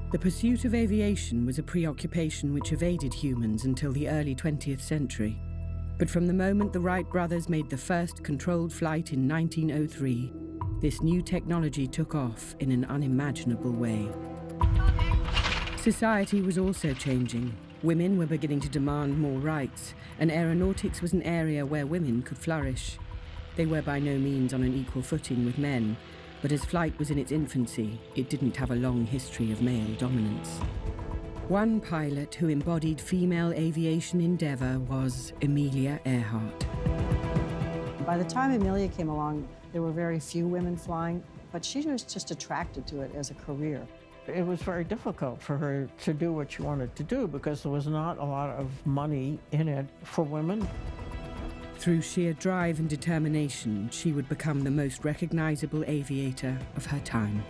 The pursuit of aviation was a preoccupation which evaded humans until the early 20th century. But from the moment the Wright brothers made the first controlled flight in 1903, this new technology took off in an unimaginable way. Society was also changing. Women were beginning to demand more rights, and aeronautics was an area where women could flourish. They were by no means on an equal footing with men, but as flight was in its infancy, it didn't have a long history of male dominance. One pilot who embodied female aviation endeavor was Amelia Earhart. By the time Amelia came along, there were very few women flying, but she was just attracted to it as a career. It was very difficult for her to do what she wanted to do because there was not a lot of money in it for women. Through sheer drive and determination, she would become the most recognizable aviator of her time.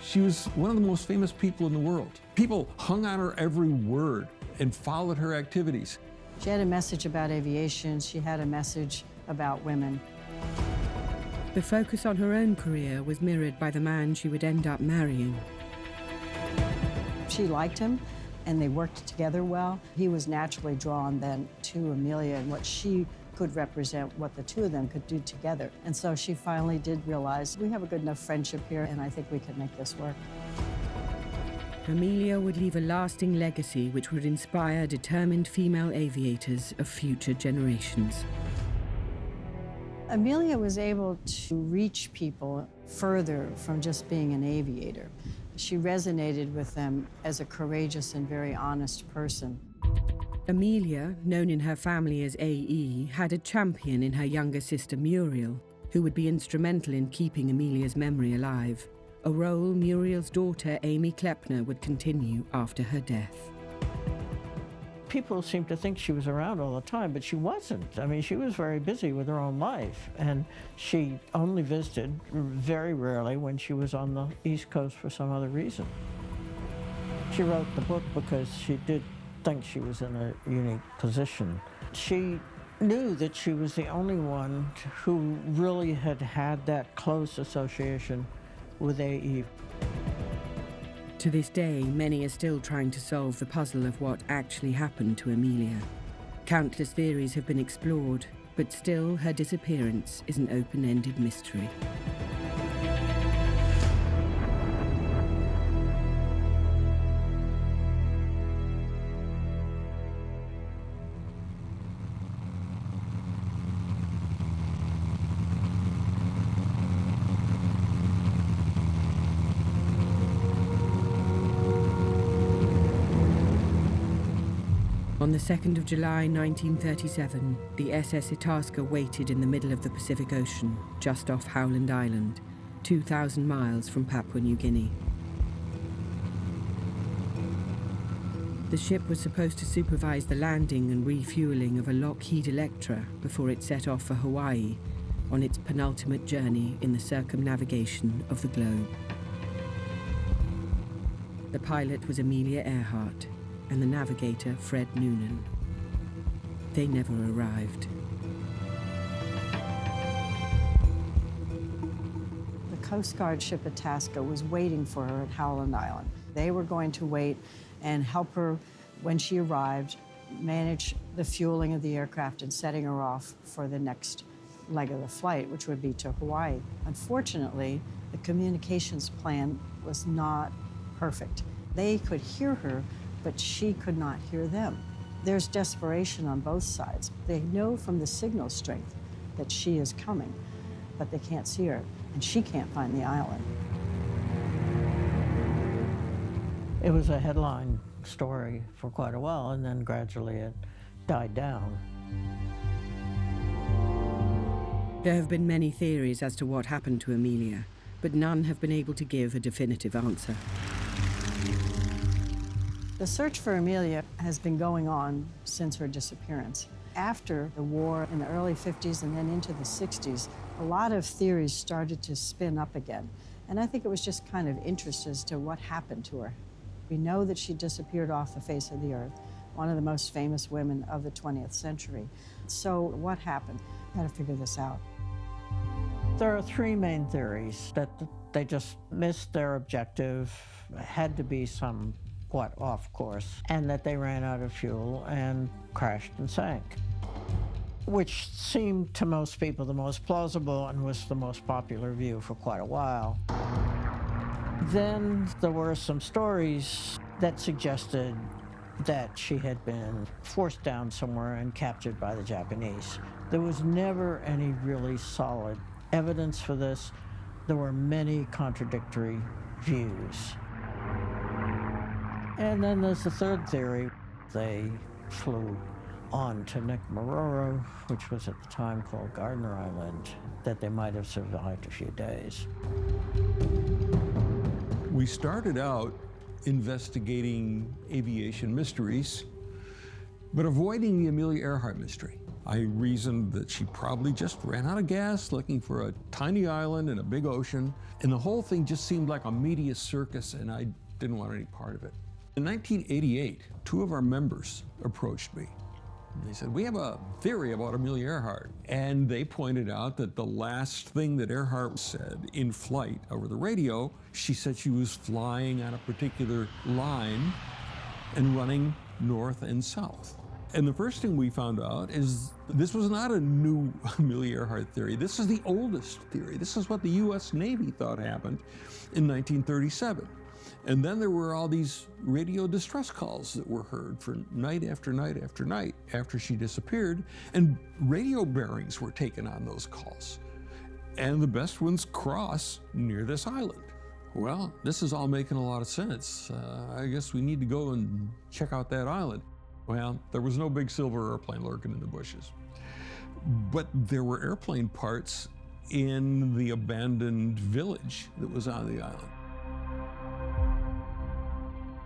She was one of the most famous people in the world. People hung on her every word and followed her activities. She had a message about aviation. She had a message about women. The focus on her own career was mirrored by the man she would end up marrying. She liked him, and they worked together well. He was naturally drawn then to Amelia and what she could represent, what the two of them could do together. And so she finally did realize, we have a good enough friendship here, and I think we can make this work. Amelia would leave a lasting legacy which would inspire determined female aviators of future generations. Amelia was able to reach people further from just being an aviator. She resonated with them as a courageous and very honest person. Amelia, known in her family as A.E., had a champion in her younger sister Muriel, who would be instrumental in keeping Amelia's memory alive, a role Muriel's daughter Amy Klepner would continue after her death. People seemed to think she was around all the time, but she wasn't. I mean, she was very busy with her own life, and she only visited very rarely when she was on the East Coast for some other reason. She wrote the book because she did think she was in a unique position. She knew that she was the only one who really had had that close association with A.E. To this day, many are still trying to solve the puzzle of what actually happened to Amelia. Countless theories have been explored, but still her disappearance is an open-ended mystery. On the 2nd of July 1937, the SS Itasca waited in the middle of the Pacific Ocean, just off Howland Island, 2,000 miles from Papua New Guinea. The ship was supposed to supervise the landing and refueling of a Lockheed Electra before it set off for Hawaii on its penultimate journey in the circumnavigation of the globe. The pilot was Amelia Earhart, and the navigator, Fred Noonan. They never arrived. The Coast Guard ship Itasca was waiting for her at Howland Island. They were going to wait and help her when she arrived, manage the fueling of the aircraft and setting her off for the next leg of the flight, which would be to Hawaii. Unfortunately, the communications plan was not perfect. They could hear her, but she could not hear them. There's desperation on both sides. They know from the signal strength that she is coming, but they can't see her, and she can't find the island. It was a headline story for quite a while, and then gradually it died down. There have been many theories as to what happened to Amelia, but none have been able to give a definitive answer. The search for Amelia has been going on since her disappearance. After the war in the early 50s and then into the 60s, a lot of theories started to spin up again. And I think it was just kind of interest as to what happened to her. We know that she disappeared off the face of the earth, one of the most famous women of the 20th century. So what happened? Got to figure this out. There are three main theories that the They just missed their objective, had to be somewhat off course, and that they ran out of fuel and crashed and sank, which seemed to most people the most plausible and was the most popular view for quite a while. Then there were some stories that suggested that she had been forced down somewhere and captured by the Japanese. There was never any really solid evidence for this. There were many contradictory views. And then there's the third theory. They flew on to Nicaragua, which was at the time called Gardner Island, that they might have survived a few days. We started out investigating aviation mysteries, but avoiding the Amelia Earhart mystery. I reasoned that she probably just ran out of gas looking for a tiny island in a big ocean, and the whole thing just seemed like a media circus, and I didn't want any part of it. In 1988, two of our members approached me. They said, we have a theory about Amelia Earhart. And they pointed out that the last thing that Earhart said in flight over the radio, she said she was flying on a particular line and running north and south. And the first thing we found out is this was not a new Amelia Earhart theory. This is the oldest theory. This is what the US Navy thought happened in 1937. And then there were all these radio distress calls that were heard for night after night after night after she disappeared, and radio bearings were taken on those calls. And the best ones cross near this island. Well, this is all making a lot of sense. I guess we need to go and check out that island. Well, there was no big silver airplane lurking in the bushes. But there were airplane parts in the abandoned village that was on the island.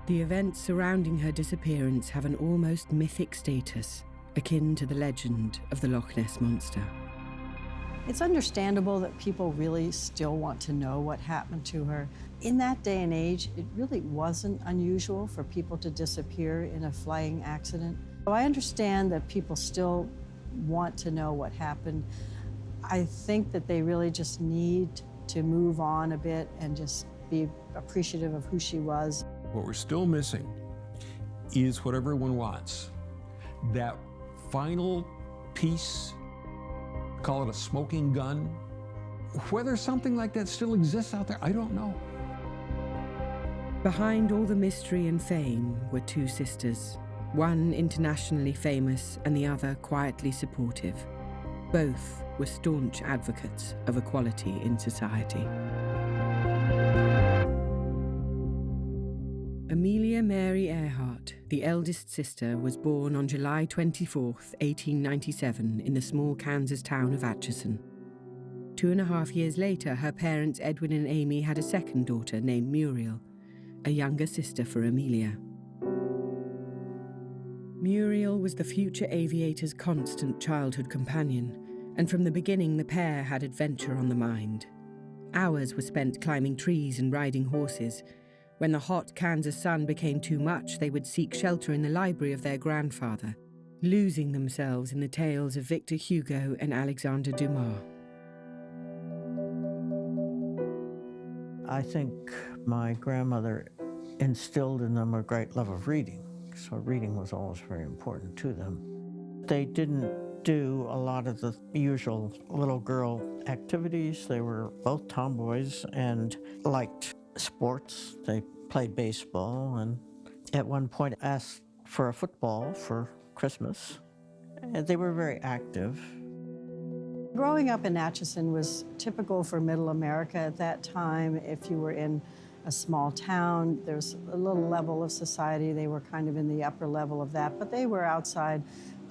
The events surrounding her disappearance have an almost mythic status, akin to the legend of the Loch Ness Monster. It's understandable that people really still want to know what happened to her. In that day and age, it really wasn't unusual for people to disappear in a flying accident. So I understand that people still want to know what happened. I think that they really just need to move on a bit and just be appreciative of who she was. What we're still missing is what everyone wants. That final piece, call it a smoking gun. Whether something like that still exists out there, I don't know. Behind all the mystery and fame were two sisters, one internationally famous and the other quietly supportive. Both were staunch advocates of equality in society. Amelia Mary Earhart, the eldest sister, was born on July 24th, 1897, in the small Kansas town of Atchison. 2.5 years later, her parents Edwin and Amy had a second daughter named Muriel, a younger sister for Amelia. Muriel was the future aviator's constant childhood companion, and from the beginning the pair had adventure on the mind. Hours were spent climbing trees and riding horses. When the hot Kansas sun became too much, they would seek shelter in the library of their grandfather, losing themselves in the tales of Victor Hugo and Alexander Dumas. I think my grandmother instilled in them a great love of reading, so reading was always very important to them. They didn't do a lot of the usual little girl activities. They were both tomboys and liked sports. They played baseball and at one point asked for a football for Christmas. And they were very active. Growing up in Atchison was typical for Middle America at that time. If you were in a small town, there's a little level of society. They were kind of in the upper level of that, but they were outside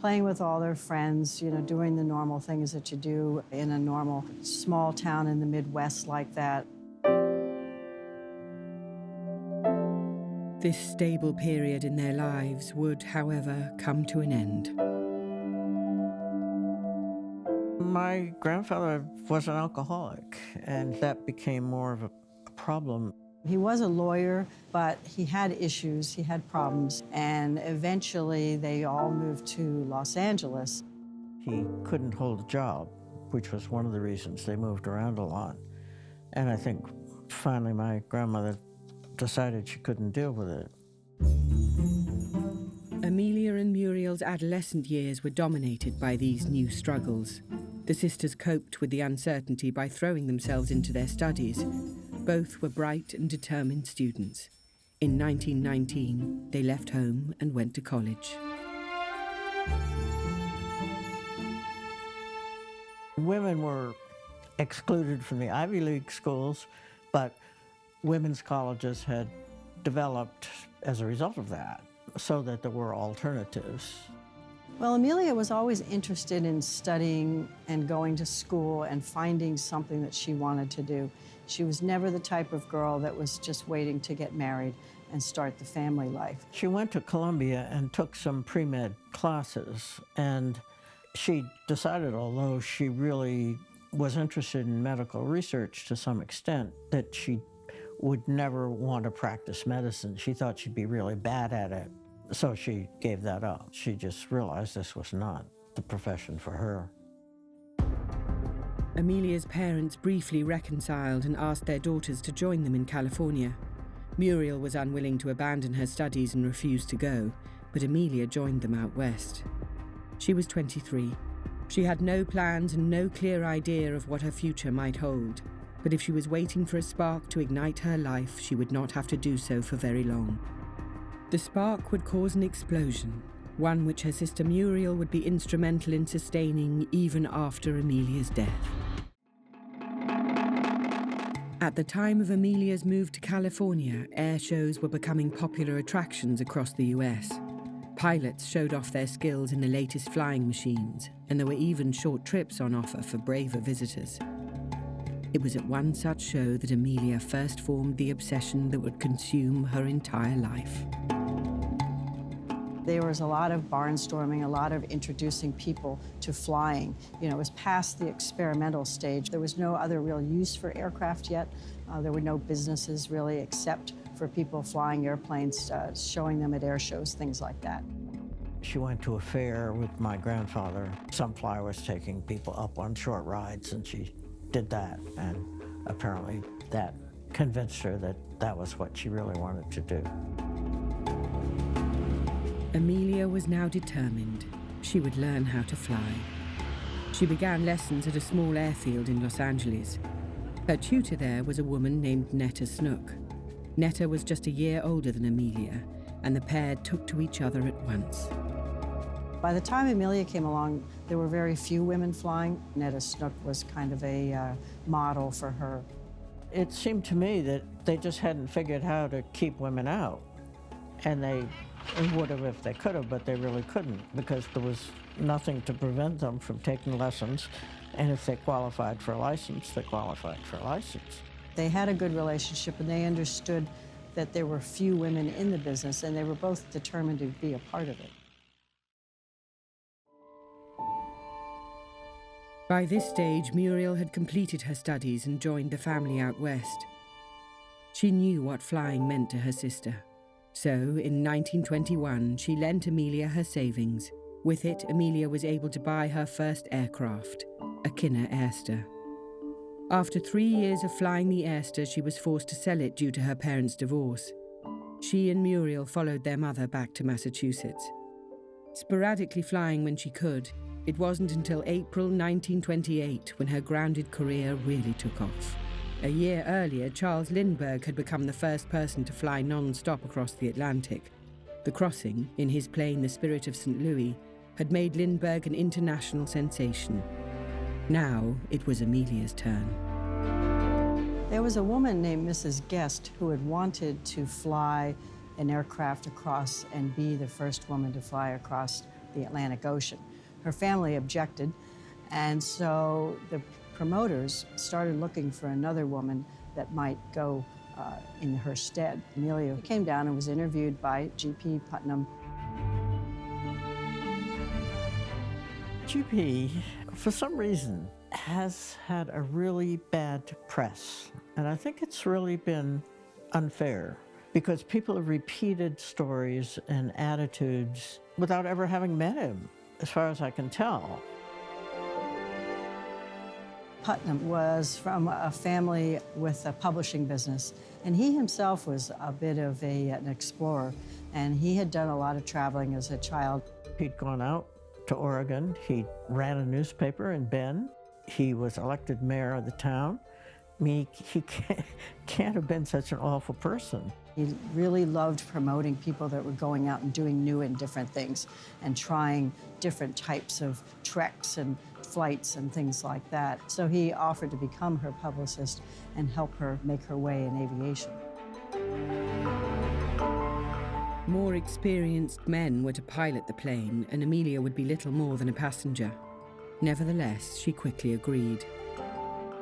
playing with all their friends, you know, doing the normal things that you do in a normal small town in the Midwest like that. This stable period in their lives would, however, come to an end. My grandfather was an alcoholic, and that became more of a problem. He was a lawyer, but he had issues, he had problems, and eventually they all moved to Los Angeles. He couldn't hold a job, which was one of the reasons they moved around a lot. And I think finally my grandmother decided she couldn't deal with it. Amelia and Muriel's adolescent years were dominated by these new struggles. The sisters coped with the uncertainty by throwing themselves into their studies. Both were bright and determined students. In 1919, they left home and went to college. Women were excluded from the Ivy League schools, but women's colleges had developed as a result of that, so that there were alternatives. Well, Amelia was always interested in studying and going to school and finding something that she wanted to do. She was never the type of girl that was just waiting to get married and start the family life. She went to Columbia and took some pre-med classes, and she decided, although she really was interested in medical research to some extent, that she would never want to practice medicine. She thought she'd be really bad at it. So she gave that up. She just realized this was not the profession for her. Amelia's parents briefly reconciled and asked their daughters to join them in California. Muriel was unwilling to abandon her studies and refused to go, but Amelia joined them out west. She was 23. She had no plans and no clear idea of what her future might hold. But if she was waiting for a spark to ignite her life, she would not have to do so for very long. The spark would cause an explosion, one which her sister Muriel would be instrumental in sustaining even after Amelia's death. At the time of Amelia's move to California, air shows were becoming popular attractions across the US. Pilots showed off their skills in the latest flying machines, and there were even short trips on offer for braver visitors. It was at one such show that Amelia first formed the obsession that would consume her entire life. There was a lot of barnstorming, a lot of introducing people to flying. You know, it was past the experimental stage. There was no other real use for aircraft yet. There were no businesses really except for people flying airplanes, showing them at air shows, things like that. She went to a fair with my grandfather. Some flyer was taking people up on short rides, and she did that, and apparently that convinced her that that was what she really wanted to do. Amelia was now determined. She would learn how to fly. She began lessons at a small airfield in Los Angeles. Her tutor there was a woman named Netta Snook. Netta was just a year older than Amelia, and the pair took to each other at once. By the time Amelia came along, there were very few women flying. Netta Snook was kind of a model for her. It seemed to me that they just hadn't figured how to keep women out. And they would have if they could have, but they really couldn't, because there was nothing to prevent them from taking lessons. And if they qualified for a license, they qualified for a license. They had a good relationship, and they understood that there were few women in the business, and they were both determined to be a part of it. By this stage, Muriel had completed her studies and joined the family out west. She knew what flying meant to her sister. So, in 1921, she lent Amelia her savings. With it, Amelia was able to buy her first aircraft, a Kinner Airster. After 3 years of flying the Airster, she was forced to sell it due to her parents' divorce. She and Muriel followed their mother back to Massachusetts. Sporadically flying when she could, it wasn't until April 1928 when her grounded career really took off. A year earlier, Charles Lindbergh had become the first person to fly non-stop across the Atlantic. The crossing, in his plane The Spirit of St. Louis, had made Lindbergh an international sensation. Now it was Amelia's turn. There was a woman named Mrs. Guest who had wanted to fly an aircraft across and be the first woman to fly across the Atlantic Ocean. Her family objected, and so the promoters started looking for another woman that might go in her stead. Amelia came down and was interviewed by G.P. Putnam. GP, for some reason, has had a really bad press. And I think it's really been unfair, because people have repeated stories and attitudes without ever having met him, as far as I can tell. Putnam was from a family with a publishing business, and he himself was a bit of an explorer, and he had done a lot of traveling as a child. He'd gone out to Oregon. He ran a newspaper in Bend. He was elected mayor of the town. I mean, he can't have been such an awful person. He really loved promoting people that were going out and doing new and different things and trying different types of treks and flights and things like that. So he offered to become her publicist and help her make her way in aviation. More experienced men were to pilot the plane, and Amelia would be little more than a passenger. Nevertheless, she quickly agreed.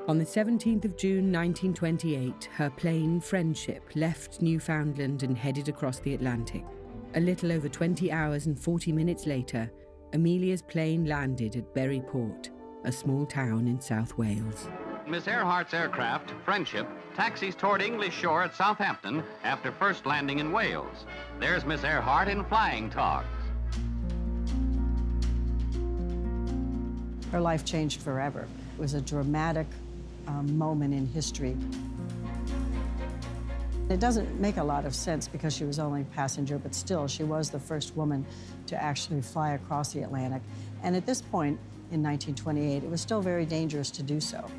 On the 17th of June 1928, her plane Friendship left Newfoundland and headed across the Atlantic. A little over 20 hours and 40 minutes later, Amelia's plane landed at Berry Port, a small town in South Wales. Miss Earhart's aircraft, Friendship, taxis toward English shore at Southampton after first landing in Wales. There's Miss Earhart in flying togs. Her life changed forever. It was a dramatic moment in history. It doesn't make a lot of sense because she was only a passenger, but still, she was the first woman to actually fly across the Atlantic. And at this point, in 1928, it was still very dangerous to do so.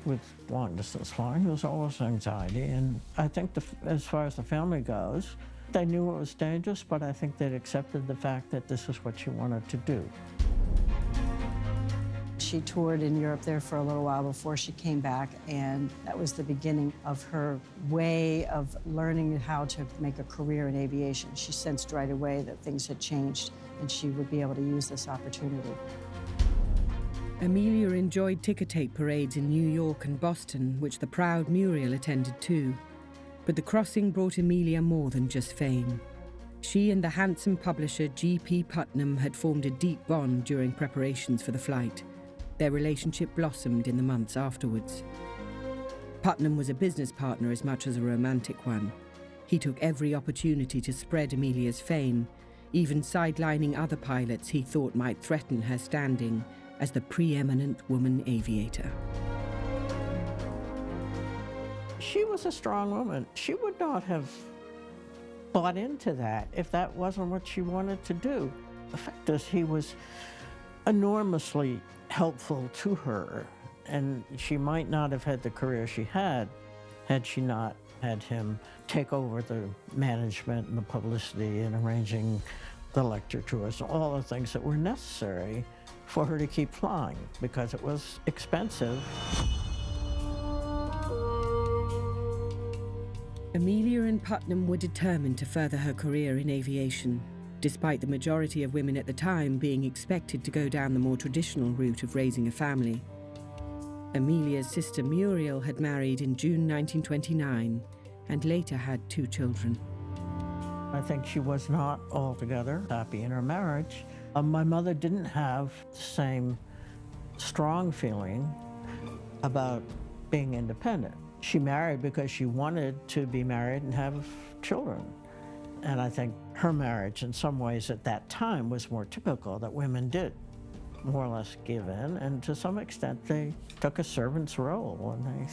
With long-distance flying, there was always anxiety, and I think as far as the family goes, they knew it was dangerous, but I think they'd accepted the fact that this is what she wanted to do. She toured in Europe there for a little while before she came back, and that was the beginning of her way of learning how to make a career in aviation. She sensed right away that things had changed, and she would be able to use this opportunity. Amelia enjoyed ticker tape parades in New York and Boston, which the proud Muriel attended too. But the crossing brought Amelia more than just fame. She and the handsome publisher G.P. Putnam had formed a deep bond during preparations for the flight. Their relationship blossomed in the months afterwards. Putnam was a business partner as much as a romantic one. He took every opportunity to spread Amelia's fame, even sidelining other pilots he thought might threaten her standing as the preeminent woman aviator. She was a strong woman. She would not have bought into that if that wasn't what she wanted to do. The fact is, he was enormously helpful to her, and she might not have had the career she had she not had him take over the management and the publicity and arranging the lecture tours, all the things that were necessary for her to keep flying, because it was expensive. Amelia and Putnam were determined to further her career in aviation, despite the majority of women at the time being expected to go down the more traditional route of raising a family. Amelia's sister Muriel had married in June 1929 and later had 2 children. I think she was not altogether happy in her marriage. My mother didn't have the same strong feeling about being independent. She married because she wanted to be married and have children. And I think her marriage, in some ways at that time, was more typical, that women did more or less give in, and to some extent they took a servant's role, and they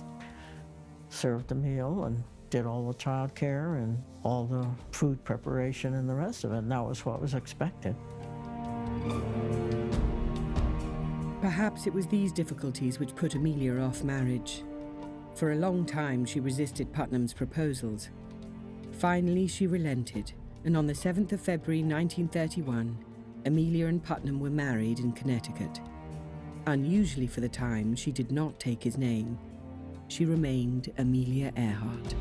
served the meal and did all the child care and all the food preparation and the rest of it, and that was what was expected. Perhaps it was these difficulties which put Amelia off marriage. For a long time she resisted Putnam's proposals. Finally, she relented, and on the 7th of February 1931, Amelia and Putnam were married in Connecticut. Unusually for the time, she did not take his name. She remained Amelia Earhart.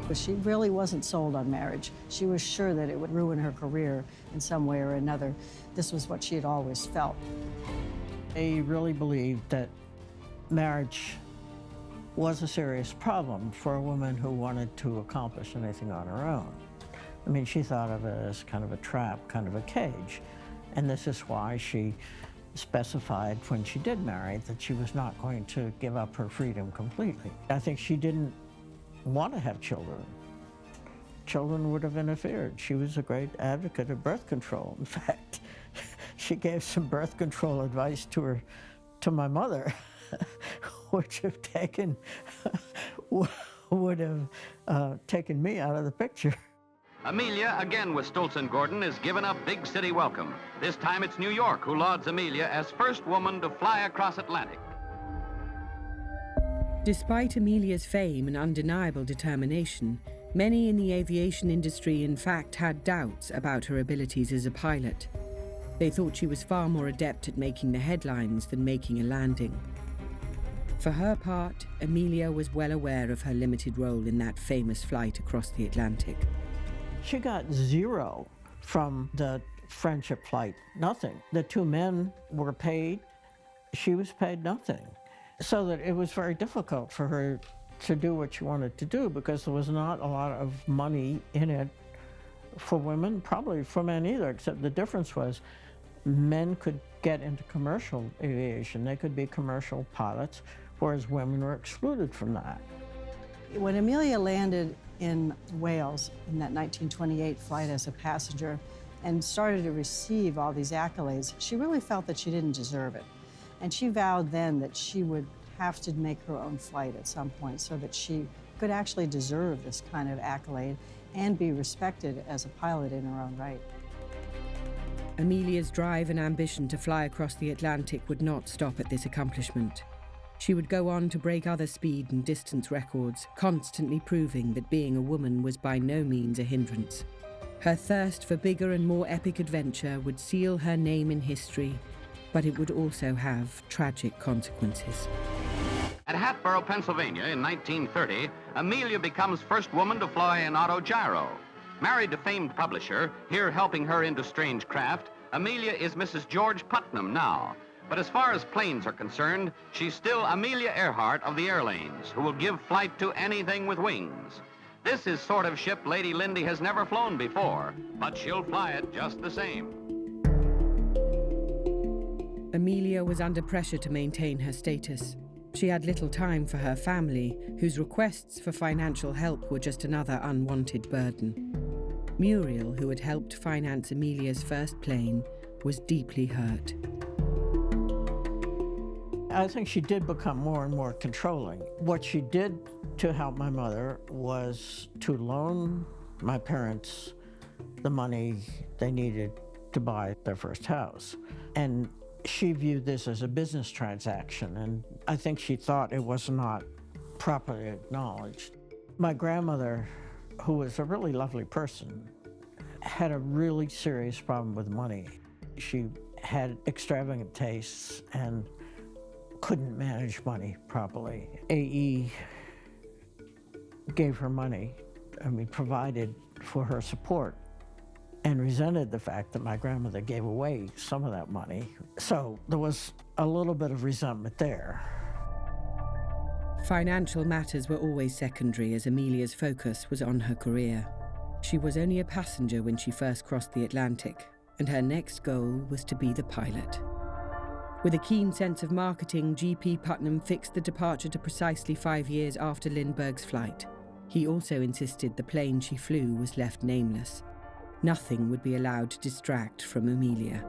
But she really wasn't sold on marriage. She was sure that it would ruin her career in some way or another. This was what she had always felt. They really believed that marriage was a serious problem for a woman who wanted to accomplish anything on her own. I mean, she thought of it as kind of a trap, kind of a cage. And this is why she specified when she did marry that she was not going to give up her freedom completely. I think she didn't want to have children. Children would have interfered. She was a great advocate of birth control. In fact, she gave some birth control advice to my mother, which would have taken me out of the picture. Amelia, again with Stoltz and Gordon, is given a big city welcome. This time it's New York who lauds Amelia as first woman to fly across Atlantic. Despite Amelia's fame and undeniable determination, many in the aviation industry in fact had doubts about her abilities as a pilot. They thought she was far more adept at making the headlines than making a landing. For her part, Amelia was well aware of her limited role in that famous flight across the Atlantic. She got 0 from the Friendship flight, nothing. The 2 men were paid, she was paid nothing. So that it was very difficult for her to do what she wanted to do because there was not a lot of money in it for women, probably for men either, except the difference was men could get into commercial aviation. They could be commercial pilots, whereas women were excluded from that. When Amelia landed in Wales in that 1928 flight as a passenger and started to receive all these accolades, she really felt that she didn't deserve it. And she vowed then that she would have to make her own flight at some point so that she could actually deserve this kind of accolade and be respected as a pilot in her own right. Amelia's drive and ambition to fly across the Atlantic would not stop at this accomplishment. She would go on to break other speed and distance records, constantly proving that being a woman was by no means a hindrance. Her thirst for bigger and more epic adventure would seal her name in history, but it would also have tragic consequences. At Hatboro, Pennsylvania in 1930, Amelia becomes first woman to fly an autogyro. Married to famed publisher, here helping her into strange craft, Amelia is Mrs. George Putnam now. But as far as planes are concerned, she's still Amelia Earhart of the airlanes, who will give flight to anything with wings. This is sort of ship Lady Lindy has never flown before, but she'll fly it just the same. Amelia was under pressure to maintain her status. She had little time for her family, whose requests for financial help were just another unwanted burden. Muriel, who had helped finance Amelia's first plane, was deeply hurt. I think she did become more and more controlling. What she did to help my mother was to loan my parents the money they needed to buy their first house. And she viewed this as a business transaction, and I think she thought it was not properly acknowledged. My grandmother, who was a really lovely person, had a really serious problem with money. She had extravagant tastes and couldn't manage money properly. AE gave her money, provided for her support, and resented the fact that my grandmother gave away some of that money. So there was a little bit of resentment there. Financial matters were always secondary as Amelia's focus was on her career. She was only a passenger when she first crossed the Atlantic, and her next goal was to be the pilot. With a keen sense of marketing, G.P. Putnam fixed the departure to precisely 5 years after Lindbergh's flight. He also insisted the plane she flew was left nameless. Nothing would be allowed to distract from Amelia.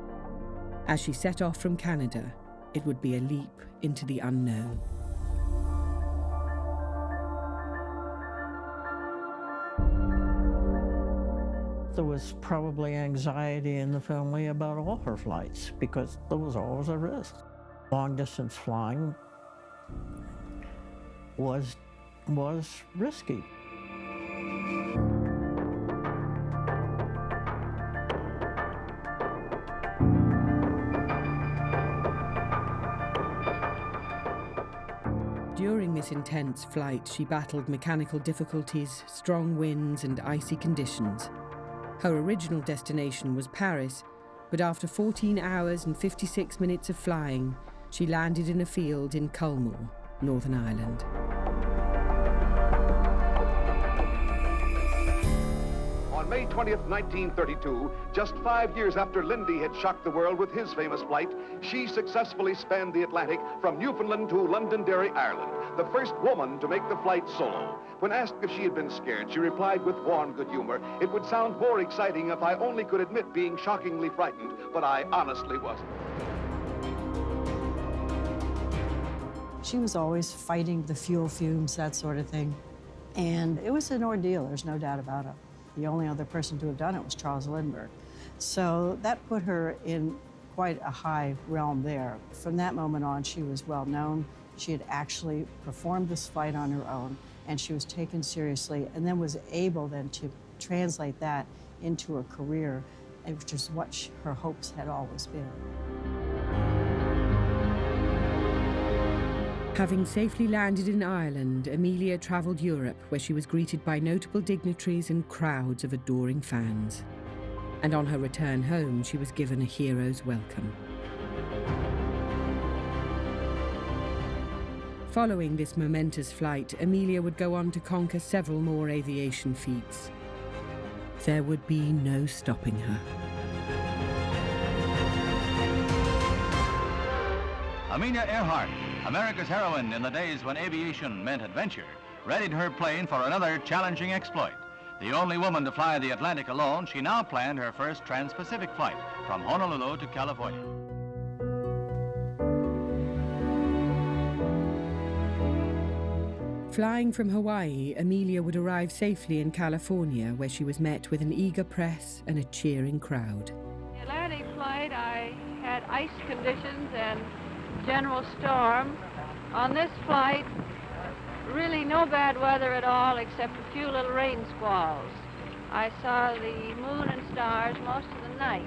As she set off from Canada, it would be a leap into the unknown. There was probably anxiety in the family about all her flights because there was always a risk. Long-distance flying was risky. During this intense flight, she battled mechanical difficulties, strong winds, and icy conditions. Her original destination was Paris, but after 14 hours and 56 minutes of flying, she landed in a field in Culmore, Northern Ireland. On On May 20th, 1932, just 5 years after Lindy had shocked the world with his famous flight, she successfully spanned the Atlantic from Newfoundland to Londonderry, Ireland, the first woman to make the flight solo. When asked if she had been scared, she replied with warm good humor, "It would sound more exciting if I only could admit being shockingly frightened, but I honestly wasn't." She was always fighting the fuel fumes, that sort of thing. And it was an ordeal, there's no doubt about it. The only other person to have done it was Charles Lindbergh. So that put her in quite a high realm there. From that moment on, she was well known. She had actually performed this flight on her own, and she was taken seriously, and then was able then to translate that into a career, which is what her hopes had always been. Having safely landed in Ireland, Amelia travelled Europe, where she was greeted by notable dignitaries and crowds of adoring fans. And on her return home, she was given a hero's welcome. Following this momentous flight, Amelia would go on to conquer several more aviation feats. There would be no stopping her. Amelia Earhart, America's heroine in the days when aviation meant adventure, readied her plane for another challenging exploit. The only woman to fly the Atlantic alone, she now planned her first trans-Pacific flight from Honolulu to California. Flying from Hawaii, Amelia would arrive safely in California, where she was met with an eager press and a cheering crowd. The Atlantic flight, I had ice conditions and general storm. On this flight, really no bad weather at all except a few little rain squalls. I saw the moon and stars most of the night.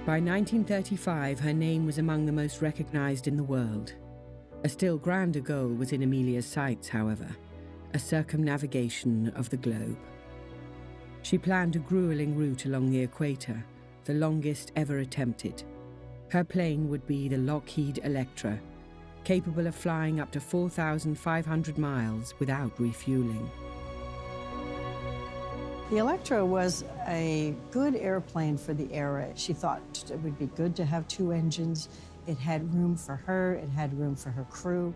By 1935, her name was among the most recognized in the world. A still grander goal was in Amelia's sights, however, a circumnavigation of the globe. She planned a grueling route along the equator, the longest ever attempted. Her plane would be the Lockheed Electra, capable of flying up to 4,500 miles without refueling. The Electra was a good airplane for the era. She thought it would be good to have two engines. It had room for her, it had room for her crew.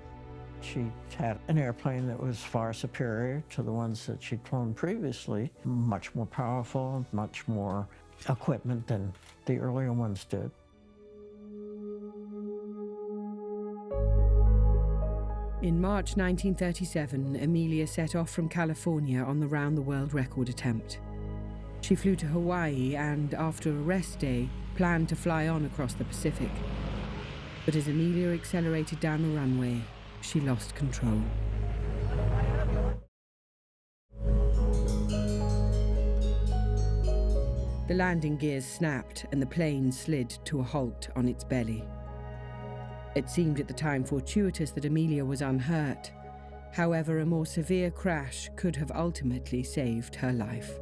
She had an airplane that was far superior to the ones that she'd flown previously, much more powerful, much more equipment than the earlier ones did. In March 1937, Amelia set off from California on the round-the-world record attempt. She flew to Hawaii and, after a rest day, planned to fly on across the Pacific. But as Amelia accelerated down the runway, she lost control. The landing gears snapped and the plane slid to a halt on its belly. It seemed at the time fortuitous that Amelia was unhurt. However, a more severe crash could have ultimately saved her life.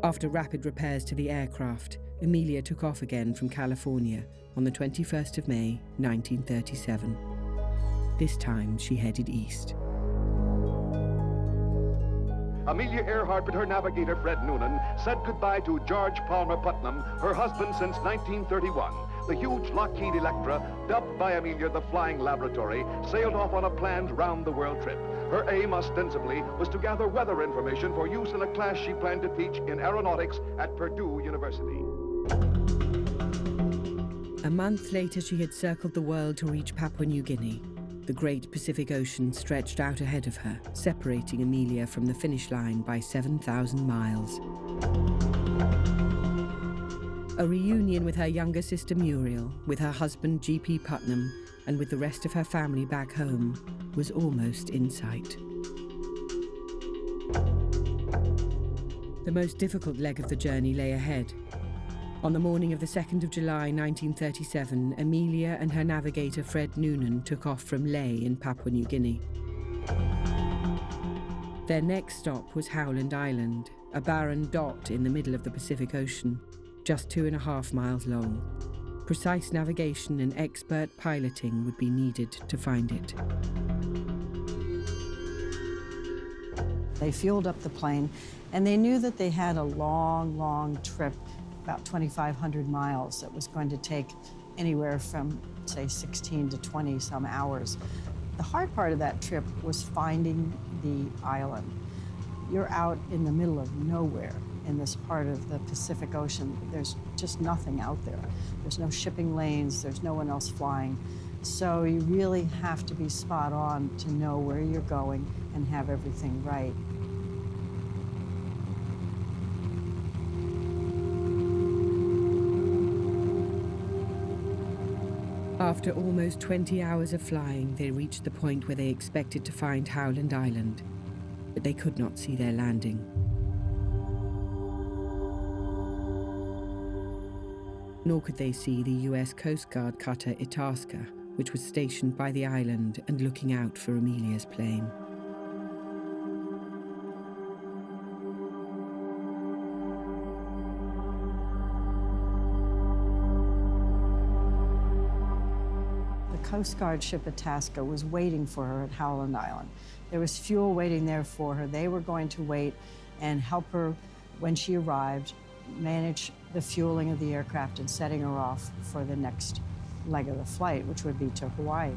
After rapid repairs to the aircraft, Amelia took off again from California on the 21st of May, 1937. This time she headed east. Amelia Earhart and her navigator, Fred Noonan, said goodbye to George Palmer Putnam, her husband since 1931. The huge Lockheed Electra, dubbed by Amelia the Flying Laboratory, sailed off on a planned round-the-world trip. Her aim, ostensibly, was to gather weather information for use in a class she planned to teach in aeronautics at Purdue University. A month later, she had circled the world to reach Papua New Guinea. The great Pacific Ocean stretched out ahead of her, separating Amelia from the finish line by 7,000 miles. A reunion with her younger sister Muriel, with her husband G.P. Putnam, and with the rest of her family back home was almost in sight. The most difficult leg of the journey lay ahead. On the morning of the 2nd of July 1937, Amelia and her navigator Fred Noonan took off from Lae in Papua New Guinea. Their next stop was Howland Island, a barren dot in the middle of the Pacific Ocean, just 2.5 miles long. Precise navigation and expert piloting would be needed to find it. They fueled up the plane, and they knew that they had a long, long trip, about 2,500 miles, that was going to take anywhere from, say, 16 to 20 some hours. The hard part of that trip was finding the island. You're out in the middle of nowhere in this part of the Pacific Ocean. There's just nothing out there. There's no shipping lanes, there's no one else flying. So you really have to be spot on to know where you're going and have everything right. After almost 20 hours of flying, they reached the point where they expected to find Howland Island, but they could not see their landing. Nor could they see the US Coast Guard cutter Itasca, which was stationed by the island and looking out for Amelia's plane. The Coast Guard ship Itasca was waiting for her at Howland Island. There was fuel waiting there for her. They were going to wait and help her when she arrived, manage the fueling of the aircraft and setting her off for the next leg of the flight, which would be to Hawaii.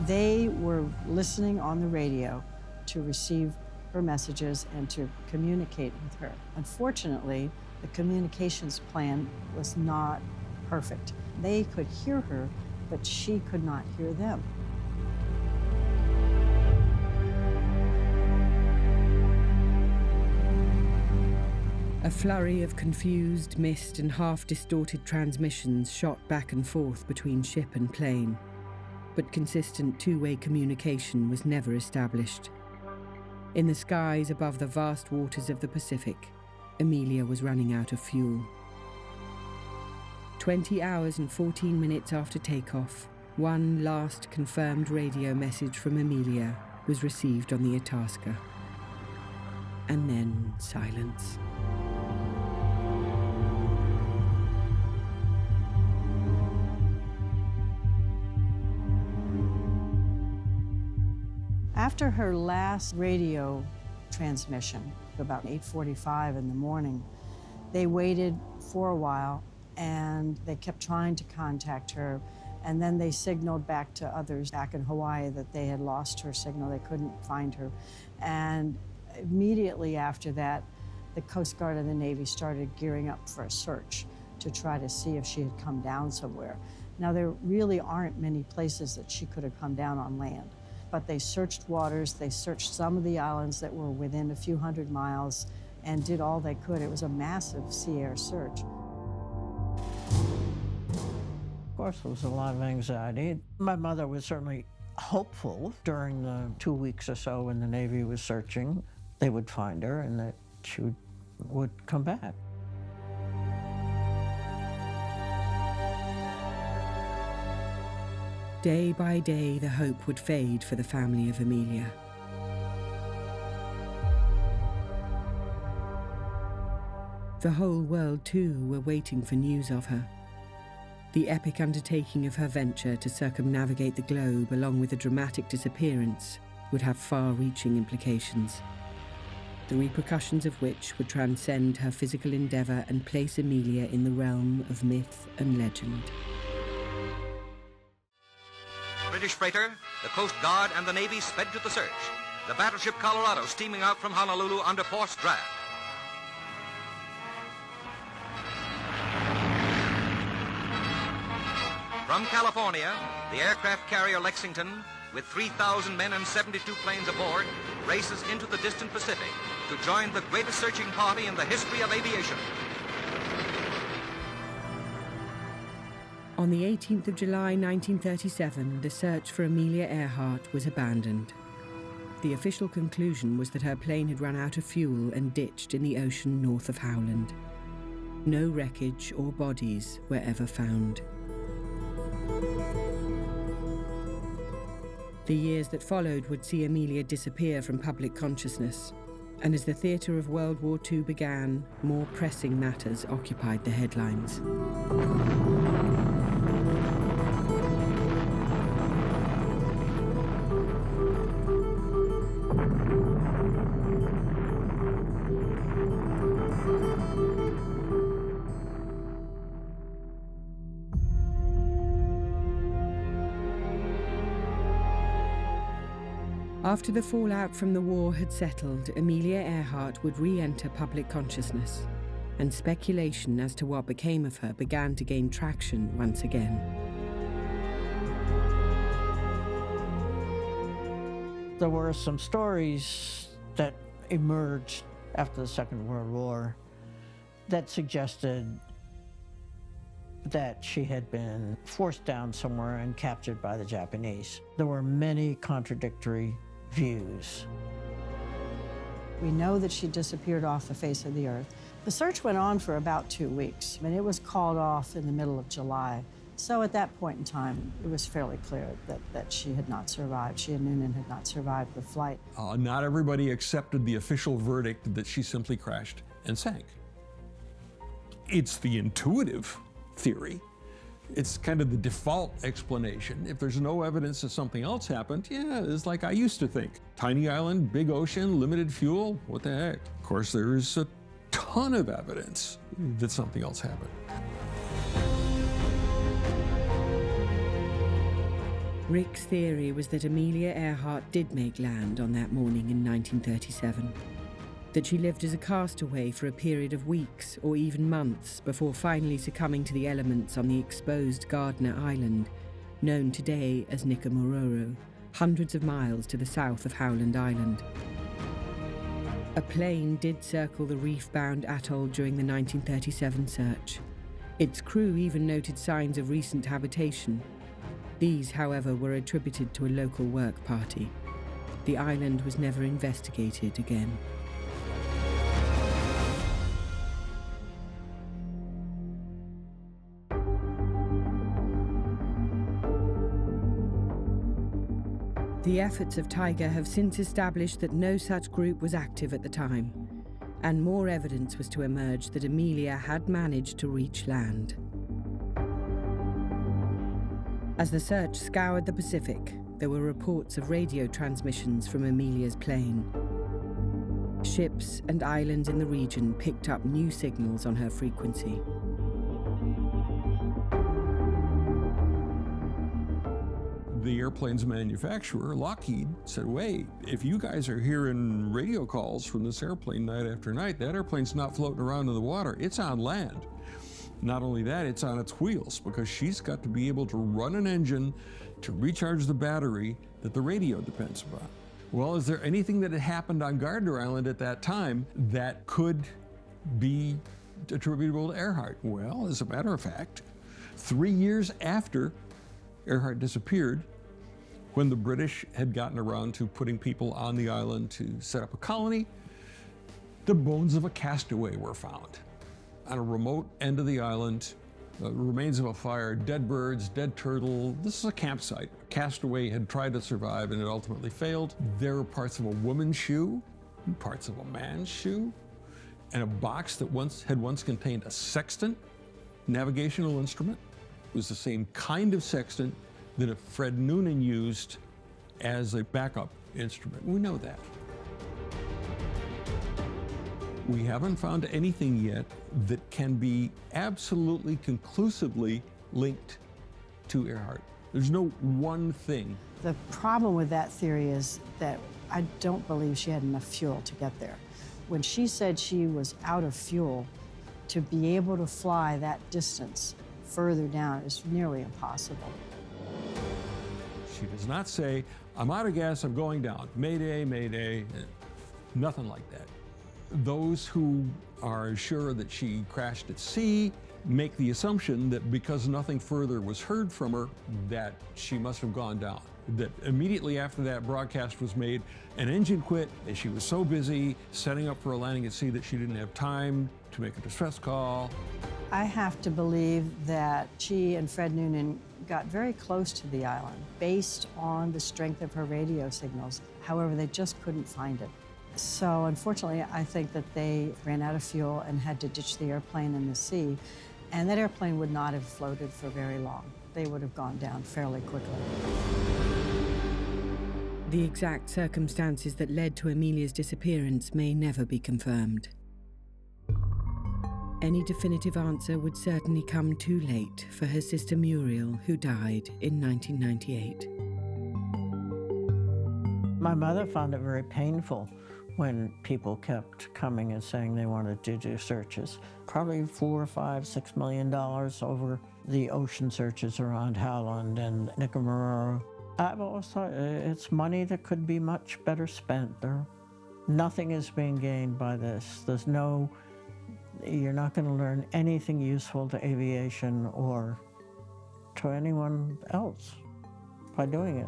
They were listening on the radio to receive her messages and to communicate with her. Unfortunately, the communications plan was not perfect. They could hear her, but she could not hear them. A flurry of confused, missed and half-distorted transmissions shot back and forth between ship and plane, but consistent two-way communication was never established. In the skies above the vast waters of the Pacific, Amelia was running out of fuel. 20 hours and 14 minutes after takeoff, one last confirmed radio message from Amelia was received on the Itasca. And then silence. After her last radio transmission, about 8:45 in the morning, they waited for a while and they kept trying to contact her. And then they signaled back to others back in Hawaii that they had lost her signal. They couldn't find her. And immediately after that, the Coast Guard and the Navy started gearing up for a search to try to see if she had come down somewhere. Now, there really aren't many places that she could have come down on land. But they searched waters, they searched some of the islands that were within a few hundred miles and did all they could. It was a massive sea-air search. Of course, there was a lot of anxiety. My mother was certainly hopeful during the 2 weeks or so when the Navy was searching, they would find her and that she would come back. Day by day, the hope would fade for the family of Amelia. The whole world, too, were waiting for news of her. The epic undertaking of her venture to circumnavigate the globe, along with the dramatic disappearance, would have far-reaching implications, the repercussions of which would transcend her physical endeavour and place Amelia in the realm of myth and legend. British freighter, the Coast Guard and the Navy sped to the search. The battleship Colorado steaming out from Honolulu under forced draft. From California, the aircraft carrier Lexington, with 3,000 men and 72 planes aboard, races into the distant Pacific to join the greatest searching party in the history of aviation. On the 18th of July 1937, the search for Amelia Earhart was abandoned. The official conclusion was that her plane had run out of fuel and ditched in the ocean north of Howland. No wreckage or bodies were ever found. The years that followed would see Amelia disappear from public consciousness, and as the theatre of World War II began, more pressing matters occupied the headlines. After the fallout from the war had settled, Amelia Earhart would re-enter public consciousness, and speculation as to what became of her began to gain traction once again. There were some stories that emerged after the Second World War that suggested that she had been forced down somewhere and captured by the Japanese. There were many contradictory views. We know that she disappeared off the face of the earth. The search went on for about 2 weeks, and it was called off in the middle of July. So at that point in time, it was fairly clear that she had not survived. She and Noonan had not survived the flight. Not everybody accepted the official verdict that she simply crashed and sank. It's the intuitive theory. It's kind of the default explanation. If there's no evidence that something else happened, yeah, it's like I used to think. Tiny island, big ocean, limited fuel, what the heck? Of course, there's a ton of evidence that something else happened. Rick's theory was that Amelia Earhart did make land on that morning in 1937, that she lived as a castaway for a period of weeks or even months before finally succumbing to the elements on the exposed Gardner Island, known today as Nikomororo, hundreds of miles to the south of Howland Island. A plane did circle the reef-bound atoll during the 1937 search. Its crew even noted signs of recent habitation. These, however, were attributed to a local work party. The island was never investigated again. The efforts of Tiger have since established that no such group was active at the time, and more evidence was to emerge that Amelia had managed to reach land. As the search scoured the Pacific, there were reports of radio transmissions from Amelia's plane. Ships and islands in the region picked up new signals on her frequency. The airplane's manufacturer, Lockheed, said, wait, if you guys are hearing radio calls from this airplane night after night, that airplane's not floating around in the water, it's on land. Not only that, it's on its wheels, because she's got to be able to run an engine to recharge the battery that the radio depends upon. Well, is there anything that had happened on Gardner Island at that time that could be attributable to Earhart? Well, as a matter of fact, 3 years after Earhart disappeared, when the British had gotten around to putting people on the island to set up a colony, the bones of a castaway were found on a remote end of the island, remains of a fire, dead birds, dead turtle. This is a campsite. A castaway had tried to survive and it ultimately failed. There were parts of a woman's shoe, parts of a man's shoe, and a box that had once contained a sextant, navigational instrument. It was the same kind of sextant that Fred Noonan used as a backup instrument. We know that. We haven't found anything yet that can be absolutely conclusively linked to Earhart. There's no one thing. The problem with that theory is that I don't believe she had enough fuel to get there. When she said she was out of fuel, to be able to fly that distance further down is nearly impossible. She does not say, I'm out of gas, I'm going down. Mayday, mayday, nothing like that. Those who are sure that she crashed at sea make the assumption that because nothing further was heard from her, that she must have gone down. That immediately after that broadcast was made, an engine quit, and she was so busy setting up for a landing at sea that she didn't have time to make a distress call. I have to believe that she and Fred Noonan got very close to the island based on the strength of her radio signals. However, they just couldn't find it. So unfortunately, I think that they ran out of fuel and had to ditch the airplane in the sea. And that airplane would not have floated for very long. They would have gone down fairly quickly. The exact circumstances that led to Amelia's disappearance may never be confirmed. Any definitive answer would certainly come too late for her sister Muriel, who died in 1998. My mother found it very painful when people kept coming and saying they wanted to do searches. Probably $4, $5, $6 million over the ocean searches around Howland and Nicaragua. I've always thought it's money that could be much better spent. Nothing is being gained by this. You're not going to learn anything useful to aviation or to anyone else by doing it.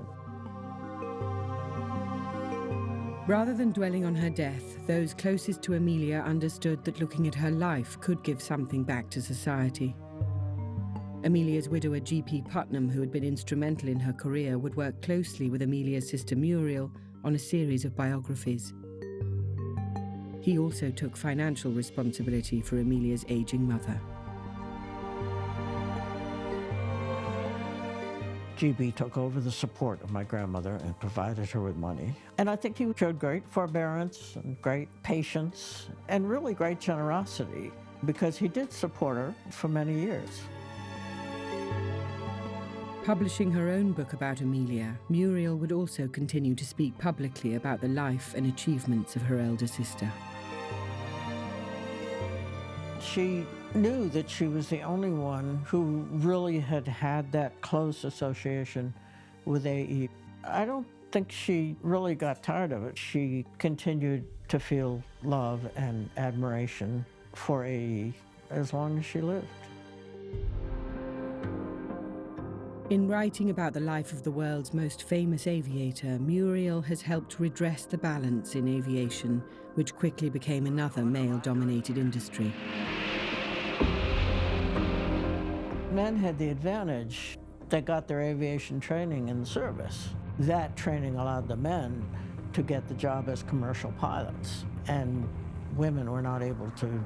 Rather than dwelling on her death, those closest to Amelia understood that looking at her life could give something back to society. Amelia's widower, G.P. Putnam, who had been instrumental in her career, would work closely with Amelia's sister Muriel on a series of biographies. He also took financial responsibility for Amelia's aging mother. G.B. took over the support of my grandmother and provided her with money. And I think he showed great forbearance and great patience and really great generosity because he did support her for many years. Publishing her own book about Amelia, Muriel would also continue to speak publicly about the life and achievements of her elder sister. She knew that she was the only one who really had that close association with AE. I don't think she really got tired of it. She continued to feel love and admiration for AE as long as she lived. In writing about the life of the world's most famous aviator, Muriel has helped redress the balance in aviation, which quickly became another male-dominated industry. Men had the advantage. They got their aviation training in the service. That training allowed the men to get the job as commercial pilots, and women were not able to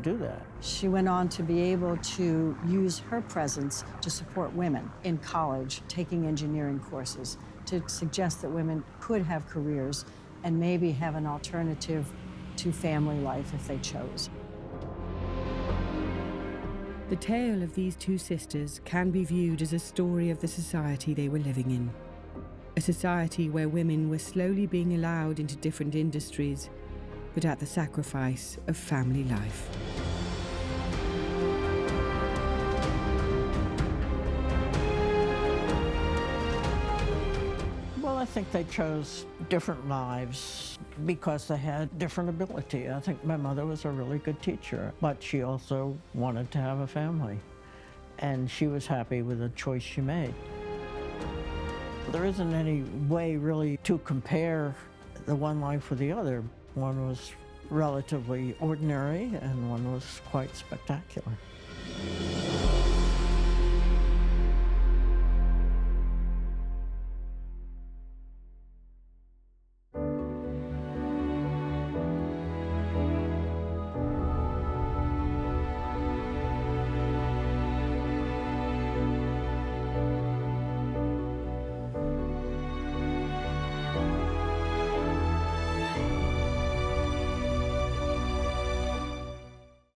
do that. She went on to be able to use her presence to support women in college, taking engineering courses, to suggest that women could have careers and maybe have an alternative to family life if they chose. The tale of these two sisters can be viewed as a story of the society they were living in. A society where women were slowly being allowed into different industries, but at the sacrifice of family life. Well, I think they chose different lives because they had different ability. I think my mother was a really good teacher, but she also wanted to have a family, and she was happy with the choice she made. There isn't any way really to compare the one life with the other. One was relatively ordinary and one was quite spectacular.